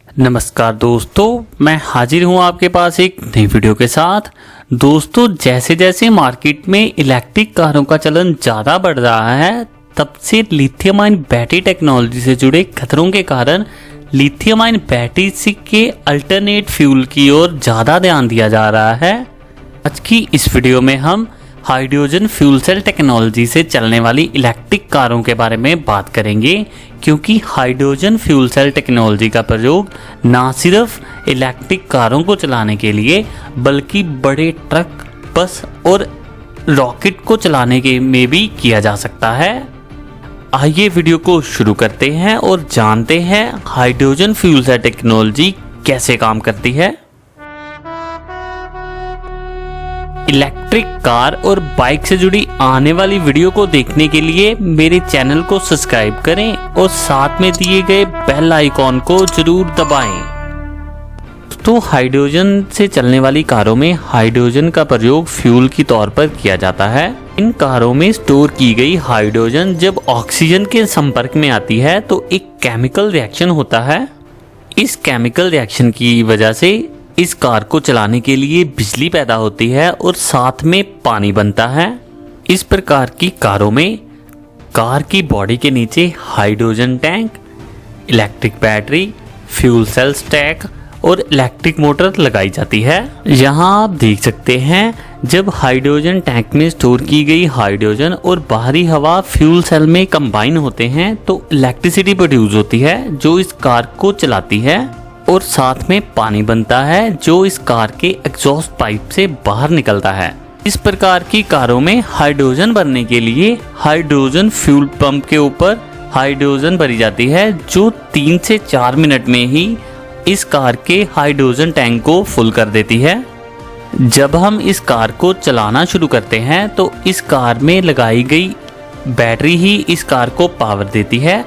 नमस्कार दोस्तों, मैं हाजिर हूं आपके पास एक नई वीडियो के साथ। दोस्तों, जैसे जैसे मार्केट में इलेक्ट्रिक कारों का चलन ज़्यादा बढ़ रहा है, तब से लिथियम आयन बैटरी टेक्नोलॉजी से जुड़े खतरों के कारण लिथियम आयन बैटरी के अल्टरनेट फ्यूल की ओर ज़्यादा ध्यान दिया जा रहा है। आज की इस वीडियो में हम हाइड्रोजन फ्यूल सेल टेक्नोलॉजी से चलने वाली इलेक्ट्रिक कारों के बारे में बात करेंगे, क्योंकि हाइड्रोजन फ्यूल सेल टेक्नोलॉजी का प्रयोग ना सिर्फ इलेक्ट्रिक कारों को चलाने के लिए बल्कि बड़े ट्रक, बस और रॉकेट को चलाने के में भी किया जा सकता है। आइए वीडियो को शुरू करते हैं और जानते हैं हाइड्रोजन फ्यूल सेल टेक्नोलॉजी कैसे काम करती है। इलेक्ट्रिक कार और बाइक से जुड़ी आने वाली वीडियो को देखने के लिए मेरे चैनल को सब्सक्राइब करें और साथ में दिए गए बेल आइकॉन को जरूर दबाएं। तो हाइड्रोजन से चलने वाली कारों में हाइड्रोजन का प्रयोग फ्यूल के तौर पर किया जाता है। इन कारों में स्टोर की गई हाइड्रोजन जब ऑक्सीजन के संपर्क में आती है तो एक केमिकल रिएक्शन होता है। इस केमिकल रिएक्शन की वजह से इस कार को चलाने के लिए बिजली पैदा होती है और साथ में पानी बनता है। इस प्रकार की कारों में कार की बॉडी के नीचे hydrogen tank, electric battery, fuel cell stack और इलेक्ट्रिक मोटर लगाई जाती है। यहाँ आप देख सकते हैं, जब हाइड्रोजन टैंक में स्टोर की गई हाइड्रोजन और बाहरी हवा फ्यूल सेल में कंबाइन होते हैं तो इलेक्ट्रिसिटी प्रोड्यूस होती है जो इस कार को चलाती है, और साथ में पानी बनता है जो इस कार के एग्जॉस्ट पाइप से बाहर निकलता है। इस प्रकार की कारों में हाइड्रोजन भरने के लिए हाइड्रोजन फ्यूल पंप के ऊपर हाइड्रोजन भरी जाती है, जो 3 से 4 मिनट में ही इस कार के हाइड्रोजन टैंक को फुल कर देती है। जब हम इस कार को चलाना शुरू करते हैं तो इस कार में लगाई गई बैटरी ही इस कार को पावर देती है।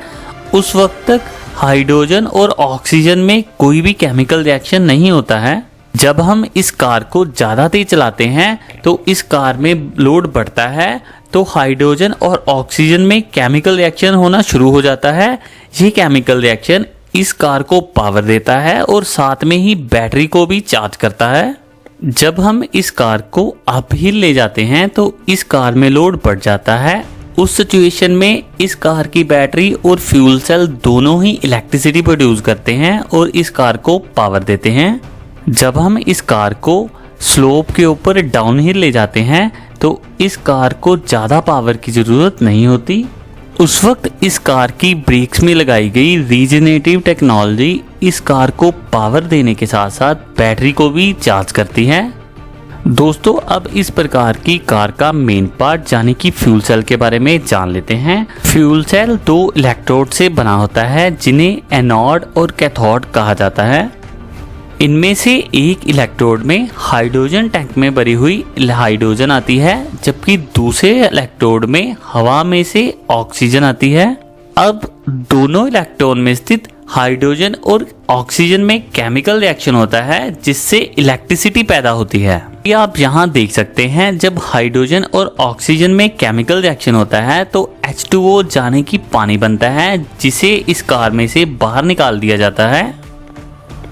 उस वक्त तक हाइड्रोजन और ऑक्सीजन में कोई भी केमिकल रिएक्शन नहीं होता है। जब हम इस कार को ज़्यादा तेज चलाते हैं तो इस कार में लोड बढ़ता है तो हाइड्रोजन और ऑक्सीजन में केमिकल रिएक्शन होना शुरू हो जाता है। ये केमिकल रिएक्शन इस कार को पावर देता है और साथ में ही बैटरी को भी चार्ज करता है। जब हम इस कार को अपहिल ले जाते हैं तो इस कार में लोड बढ़ जाता है। उस सिचुएशन में इस कार की बैटरी और फ्यूल सेल दोनों ही इलेक्ट्रिसिटी प्रोड्यूस करते हैं और इस कार को पावर देते हैं। जब हम इस कार को स्लोप के ऊपर डाउनहिल ले जाते हैं तो इस कार को ज़्यादा पावर की ज़रूरत नहीं होती। उस वक्त इस कार की ब्रेक्स में लगाई गई रीजनरेटिव टेक्नोलॉजी इस कार को पावर देने के साथ साथ बैटरी को भी चार्ज करती है। दोस्तों, अब इस प्रकार की कार का मेन पार्ट यानी कि फ्यूल सेल के बारे में जान लेते हैं। फ्यूल सेल 2 इलेक्ट्रोड से बना होता है जिन्हें एनोड और कैथोड कहा जाता है। इनमें से एक इलेक्ट्रोड में हाइड्रोजन टैंक में भरी हुई हाइड्रोजन आती है, जबकि दूसरे इलेक्ट्रोड में हवा में से ऑक्सीजन आती है। अब दोनों इलेक्ट्रॉन में स्थित हाइड्रोजन और ऑक्सीजन में केमिकल रिएक्शन होता है जिससे इलेक्ट्रिसिटी पैदा होती है। ये आप यहाँ देख सकते हैं, जब हाइड्रोजन और ऑक्सीजन में केमिकल रिएक्शन होता है तो H2O यानी कि पानी बनता है, जिसे इस कार में से बाहर निकाल दिया जाता है।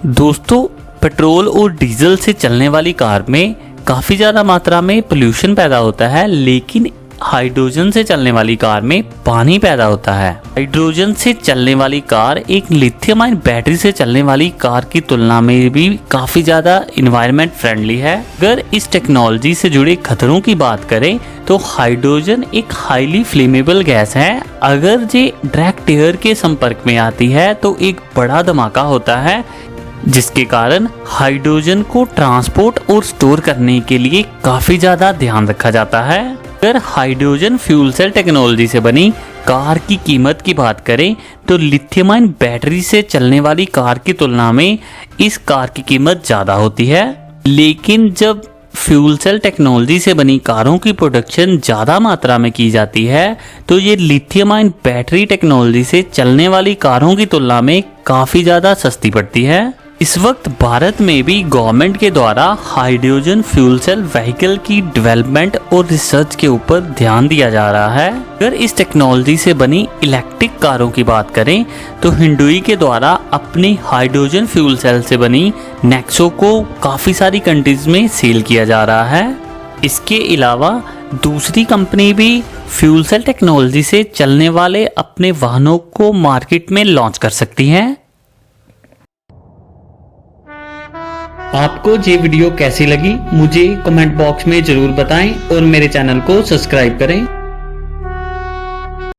दोस्तों, पेट्रोल और डीजल से चलने वाली कार में काफ़ी ज़्यादा मात्रा में पोल्यूशन पैदा होता है, लेकिन हाइड्रोजन से चलने वाली कार में पानी पैदा होता है। हाइड्रोजन से चलने वाली कार एक लिथियम आयन बैटरी से चलने वाली कार की तुलना में भी काफ़ी ज़्यादा इन्वायरमेंट फ्रेंडली है। अगर इस टेक्नोलॉजी से जुड़े खतरों की बात करें तो हाइड्रोजन एक हाईली फ्लेमेबल गैस है। अगर ये डायरेक्ट एयर के संपर्क में आती है तो एक बड़ा धमाका होता है, जिसके कारण हाइड्रोजन को ट्रांसपोर्ट और स्टोर करने के लिए काफ़ी ज़्यादा ध्यान रखा जाता है। अगर हाइड्रोजन फ्यूल सेल टेक्नोलॉजी से बनी कार की कीमत की बात करें तो लिथियम आयन बैटरी से चलने वाली कार की तुलना में इस कार की कीमत ज़्यादा होती है। लेकिन जब फ्यूल सेल टेक्नोलॉजी से बनी कारों की प्रोडक्शन ज़्यादा मात्रा में की जाती है तो ये लिथियम आयन बैटरी टेक्नोलॉजी से चलने वाली कारों की तुलना में काफ़ी ज़्यादा सस्ती पड़ती है। इस वक्त भारत में भी गवर्नमेंट के द्वारा हाइड्रोजन फ्यूल सेल व्हीकल की डेवलपमेंट और रिसर्च के ऊपर ध्यान दिया जा रहा है। अगर इस टेक्नोलॉजी से बनी इलेक्ट्रिक कारों की बात करें तो हिंडुई के द्वारा अपनी हाइड्रोजन फ्यूल सेल से बनी नेक्सो को काफ़ी सारी कंट्रीज में सेल किया जा रहा है। इसके अलावा दूसरी कंपनी भी फ्यूल सेल टेक्नोलॉजी से चलने वाले अपने वाहनों को मार्केट में लॉन्च कर सकती हैं। आपको ये वीडियो कैसी लगी मुझे कमेंट बॉक्स में ज़रूर बताएं और मेरे चैनल को सब्सक्राइब करें।